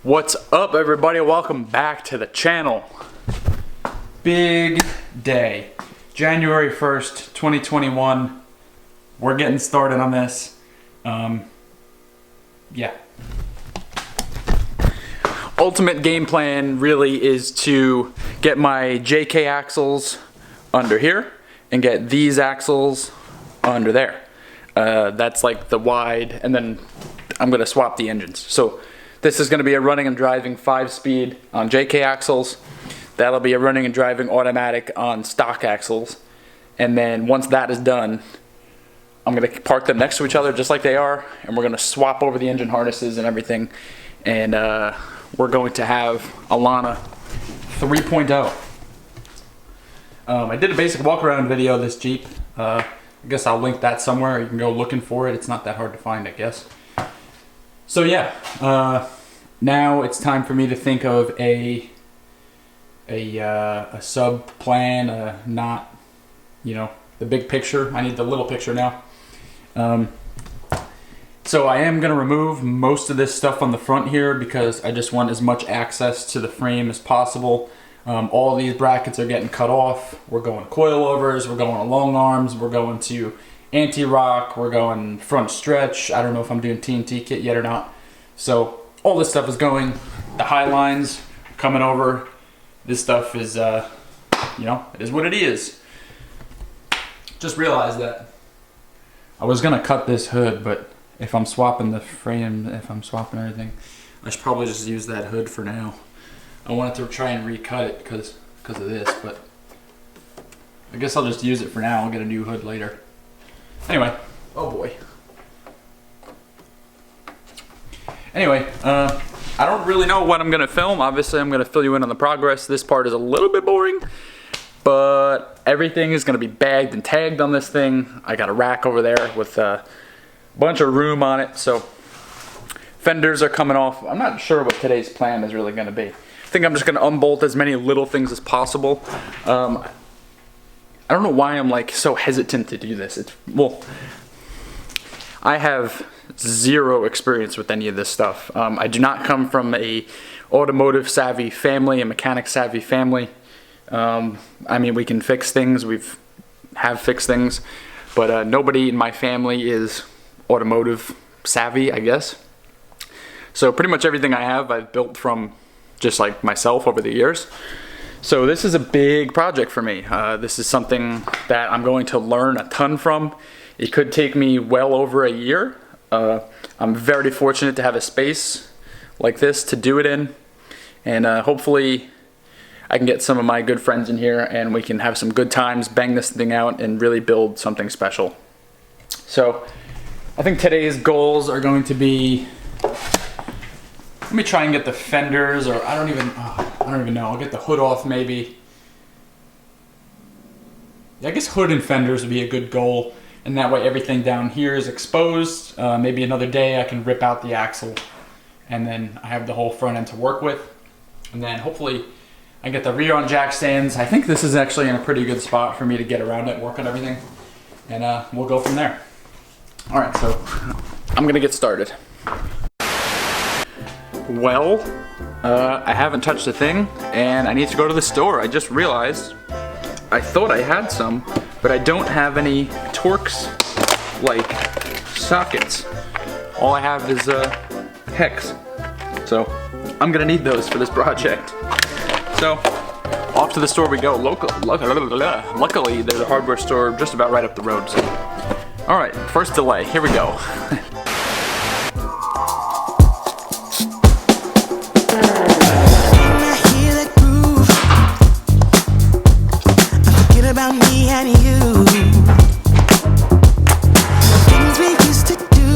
What's up, everybody? Welcome back to the channel. Big day. January 1st, 2021. We're getting started on this. Yeah. Ultimate game plan really is to get my JK axles under here and get these axles under there. That's like the wide, and then I'm gonna swap the engines. So this is gonna be a running and driving 5-speed on JK axles. That'll be a running and driving automatic on stock axles. And then once that is done, I'm gonna park them next to each other just like they are, and we're gonna swap over the engine harnesses and everything. And we're going to have a Lana 3.0. I did a basic walk around video of this Jeep. I guess I'll link that somewhere. You can go looking for it. It's not that hard to find, I guess. So yeah, now it's time for me to think of a sub plan, not, you know, the big picture. I need the little picture now. So I am gonna remove most of this stuff on the front here because I just want as much access to the frame as possible. All these brackets are getting cut off. We're going coilovers, we're going long arms, we're going to anti-rock, we're going front stretch. I don't know if I'm doing TNT kit yet or not. So all this stuff is going. The high lines coming over. This stuff is, you know, it is what it is. Just realized that I was gonna cut this hood, but if I'm swapping the frame, if I'm swapping everything, I should probably just use that hood for now. I wanted to try and recut it because of this, but I guess I'll just use it for now. I'll get a new hood later. Anyway, oh boy. Anyway, I don't really know what I'm gonna film. Obviously, I'm gonna fill you in on the progress. This part is a little bit boring, but everything is gonna be bagged and tagged on this thing. I got a rack over there with a bunch of room on it, so fenders are coming off. I'm not sure what today's plan is really gonna be. I think I'm just gonna unbolt as many little things as possible. I don't know why I'm like so hesitant to do this. Well, I have zero experience with any of this stuff. I do not come from a automotive savvy family, a mechanic savvy family. I mean, we can fix things, have fixed things, but nobody in my family is automotive savvy, I guess. So pretty much everything I have, I've built from just like myself over the years. So this is a big project for me. This is something that I'm going to learn a ton from. It could take me well over a year. I'm very fortunate to have a space like this to do it in. And hopefully I can get some of my good friends in here and we can have some good times, bang this thing out, and really build something special. So I think today's goals are going to be, let me try and get the fenders, or I don't even know. I'll get the hood off maybe. Yeah, I guess hood and fenders would be a good goal, and that way everything down here is exposed. Maybe another day I can rip out the axle, and then I have the whole front end to work with. And then hopefully I get the rear on jack stands. I think this is actually in a pretty good spot for me to get around it and work on everything. And we'll go from there. All right, so I'm gonna get started. Well, I haven't touched a thing, and I need to go to the store. I just realized I thought I had some, but I don't have any Torx like sockets. All I have is hex. So I'm gonna need those for this project. So off to the store we go. Luckily, there's a hardware store just about right up the road. So, all right, first delay. Here we go. About me and you, the things we used to do,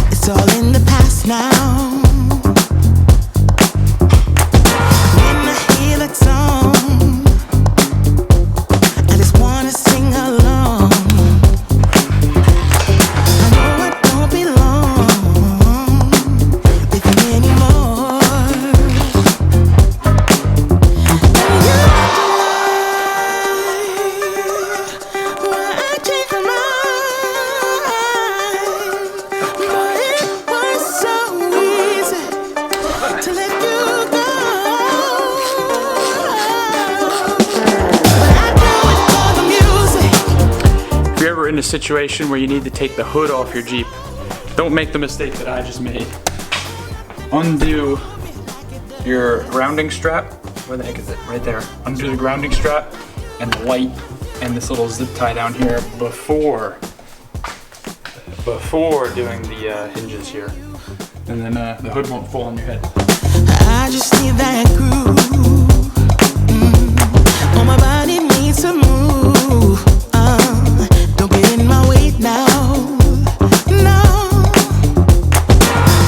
it's all in the past now. When I hear that song, I just wanna sing along. I know I don't belong with you anymore. So situation where you need to take the hood off your Jeep, don't make the mistake that I just made. Undo your grounding strap. Where the heck is it? Right there. Undo the grounding strap and the light and this little zip tie down here before doing the hinges here. And then the hood won't fall on your head. I just need that groove. Oh, my body needs to move. Don't get in my way now. No.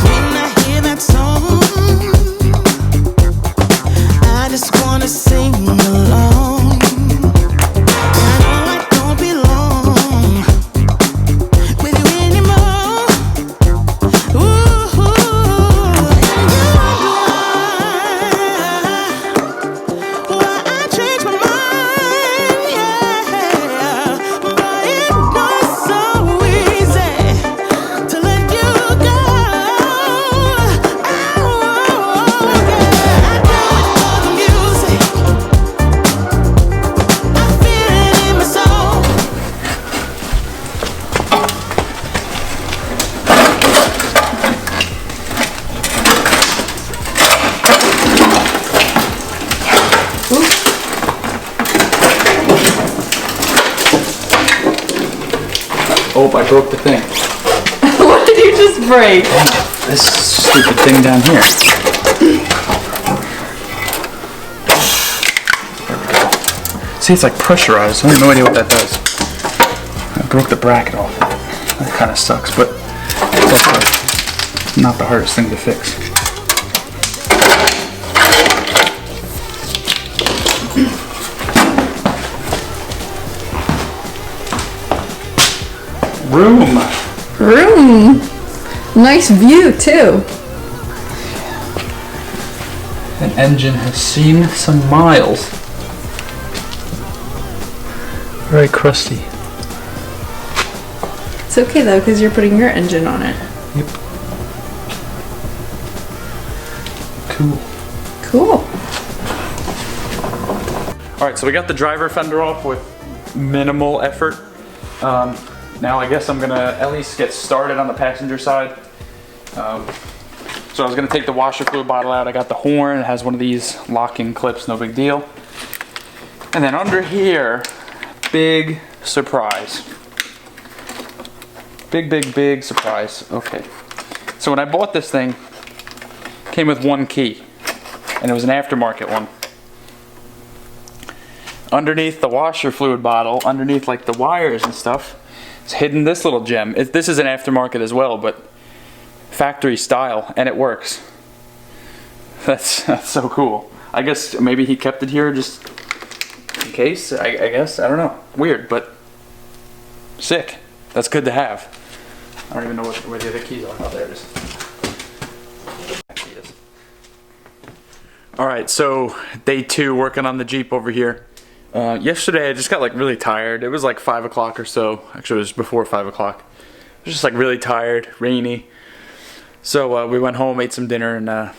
When I hear that song, I just wanna sing along. I know I don't belong with you anymore. Ooh, and you wonder why I changed my mind, yeah. But it was so easy to let you go. Oh, yeah. I do it for the music. I feel it in my soul. Oh, I broke the thing. What did you just break? This stupid thing down here. See, it's like pressurized. I have no idea what that does. I broke the bracket off. That kind of sucks, but that's like not the hardest thing to fix. Room. Nice view too. An engine has seen some miles. Very crusty. It's okay though, because you're putting your engine on it. Yep. Cool. Cool. Alright, so we got the driver fender off with minimal effort. Now I guess I'm gonna at least get started on the passenger side. So I was gonna take the washer fluid bottle out. I got the horn, it has one of these locking clips, no big deal. And then under here, big surprise. Big surprise. Okay. So when I bought this thing, it came with one key, and it was an aftermarket one. Underneath the washer fluid bottle, underneath like the wires and stuff, it's hidden this little gem. This is an aftermarket as well, but factory style, and it works. That's so cool. I guess maybe he kept it here just in case. I guess, I don't know. Weird, but sick. That's good to have. I don't even know where the other keys are. Oh, there it is. All right, so day 2 working on the Jeep over here. Yesterday I just got like really tired. It was like 5 o'clock or so. Actually, it was before 5 o'clock. I was just like really tired, rainy. So we went home, ate some dinner, and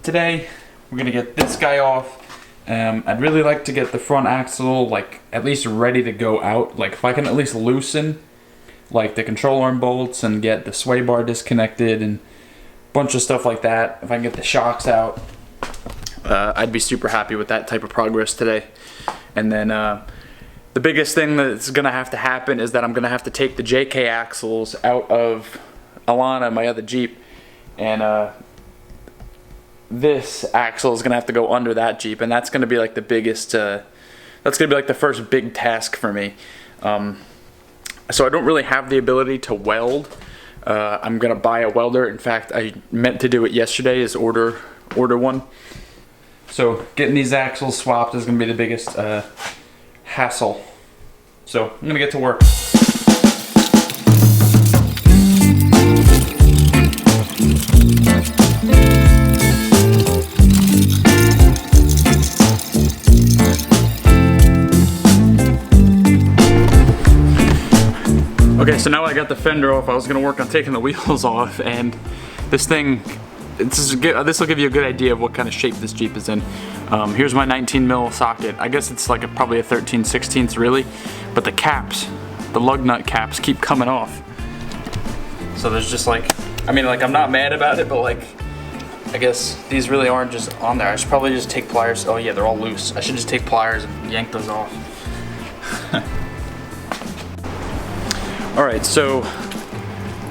today we're gonna get this guy off. I'd really like to get the front axle like at least ready to go out. Like if I can at least loosen like the control arm bolts and get the sway bar disconnected and a bunch of stuff like that. If I can get the shocks out, I'd be super happy with that type of progress today. And then the biggest thing that's gonna have to happen is that I'm gonna have to take the JK axles out of Alana, my other Jeep, and this axle is gonna have to go under that Jeep, and that's gonna be like the biggest, that's gonna be like the first big task for me. So I don't really have the ability to weld. I'm gonna buy a welder. In fact, I meant to do it yesterday, is order one. So getting these axles swapped is gonna be the biggest hassle. So I'm gonna get to work. Okay, so now I got the fender off, I was gonna work on taking the wheels off, and this thing, this will give you a good idea of what kind of shape this Jeep is in. Here's my 19 mil socket. I guess it's like probably a 13/16 really, but the caps the lug nut caps keep coming off. So there's just like, I mean, like, I'm not mad about it, but like, I guess these really aren't just on there. I should probably just take pliers. Oh yeah, they're all loose. I should just take pliers and yank those off. All right, so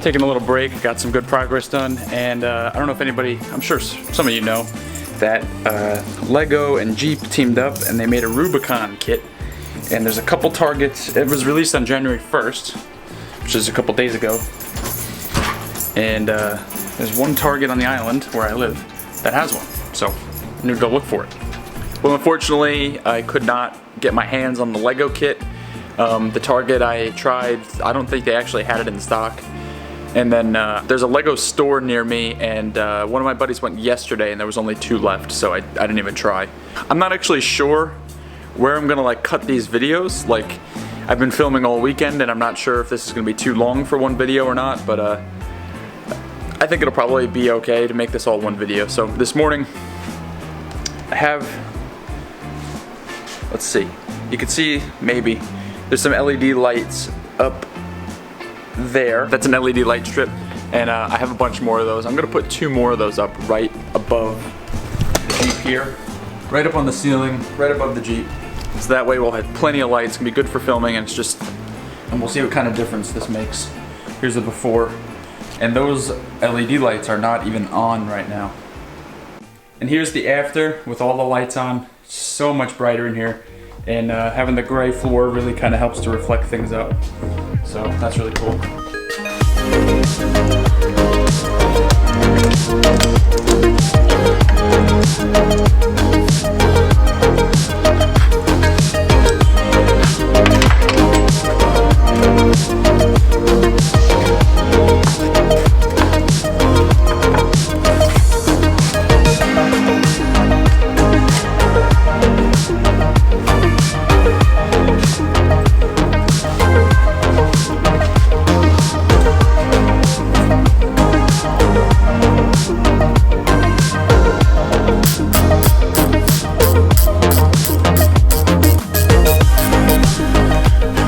taking a little break, got some good progress done, and I don't know if anybody, I'm sure some of you know, that Lego and Jeep teamed up and they made a Rubicon kit. And there's a couple targets. It was released on January 1st, which is a couple days ago. And there's one target on the island where I live that has one. So I need to go look for it. Well, unfortunately, I could not get my hands on the Lego kit. The target I tried, I don't think they actually had it in stock. And then there's a Lego store near me, and one of my buddies went yesterday and there was only 2 left, so I didn't even try. I'm not actually sure where I'm gonna like cut these videos. Like, I've been filming all weekend and I'm not sure if this is gonna be too long for one video or not, but I think it'll probably be okay to make this all one video. So this morning I have, let's see, you can see maybe there's some LED lights up there. That's an LED light strip, and I have a bunch more of those. I'm gonna put 2 more of those up right above the Jeep here, right up on the ceiling, right above the Jeep. So that way we'll have plenty of lights. It's gonna be good for filming, and and we'll see what kind of difference this makes. Here's the before, and those LED lights are not even on right now. And here's the after with all the lights on. It's so much brighter in here, and having the gray floor really kind of helps to reflect things up. So that's really cool.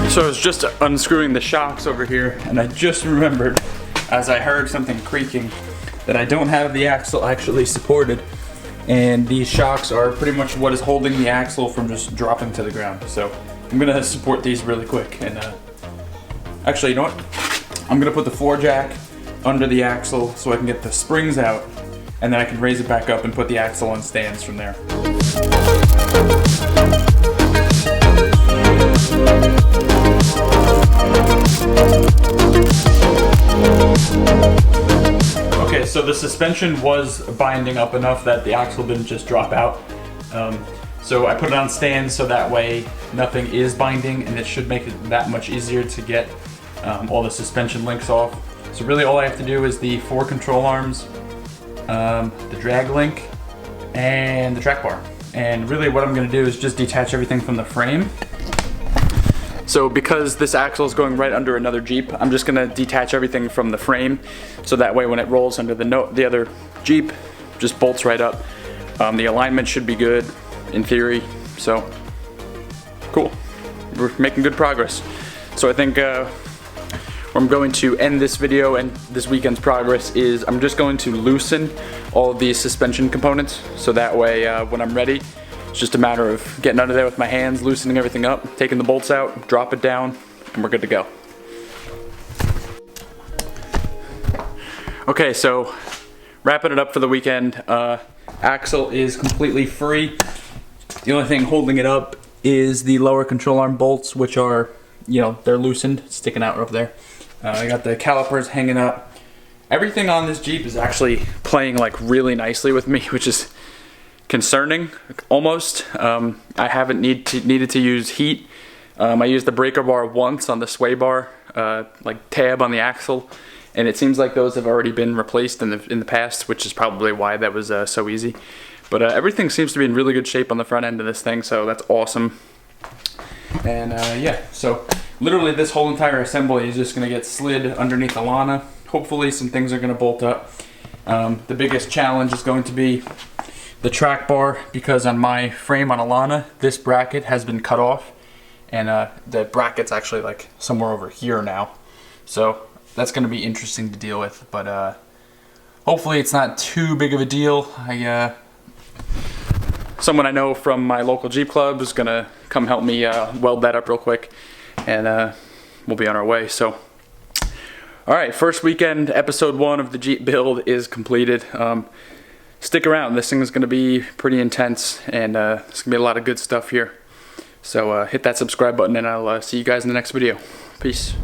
So I was just unscrewing the shocks over here, and I just remembered, as I heard something creaking, that I don't have the axle actually supported, and these shocks are pretty much what is holding the axle from just dropping to the ground. So I'm gonna support these really quick, and actually, you know what? I'm gonna put the floor jack under the axle so I can get the springs out, and then I can raise it back up and put the axle on stands from there. Okay, so the suspension was binding up enough that the axle didn't just drop out. So I put it on stands so that way nothing is binding, and it should make it that much easier to get all the suspension links off. So really all I have to do is the 4 control arms, the drag link, and the track bar. And really what I'm gonna do is just detach everything from the frame. So because this axle is going right under another Jeep, I'm just gonna detach everything from the frame, so that way when it rolls under the other Jeep, just bolts right up. The alignment should be good, in theory, so cool. We're making good progress. So I think where I'm going to end this video and this weekend's progress is I'm just going to loosen all of these suspension components, so that way when I'm ready, it's just a matter of getting under there with my hands, loosening everything up, taking the bolts out, drop it down, and we're good to go. Okay, so wrapping it up for the weekend. Axle is completely free. The only thing holding it up is the lower control arm bolts, which are, you know, they're loosened, sticking out over there. I got the calipers hanging up. Everything on this Jeep is actually playing like really nicely with me, which is concerning, almost. I haven't needed to use heat. I used the breaker bar once on the sway bar, like tab on the axle, and it seems like those have already been replaced in the past, which is probably why that was so easy. But everything seems to be in really good shape on the front end of this thing, so that's awesome. And yeah, so literally this whole entire assembly is just gonna get slid underneath the Lana. Hopefully some things are gonna bolt up. The biggest challenge is going to be the track bar, because on my frame on a Lana, this bracket has been cut off, and the bracket's actually like somewhere over here now. So that's going to be interesting to deal with, but hopefully it's not too big of a deal. Someone I know from my local Jeep club is going to come help me weld that up real quick, and we'll be on our way. So, alright, first weekend, episode 1 of the Jeep build is completed. Stick around, this thing is going to be pretty intense, and there's going to be a lot of good stuff here. So hit that subscribe button, and I'll see you guys in the next video. Peace.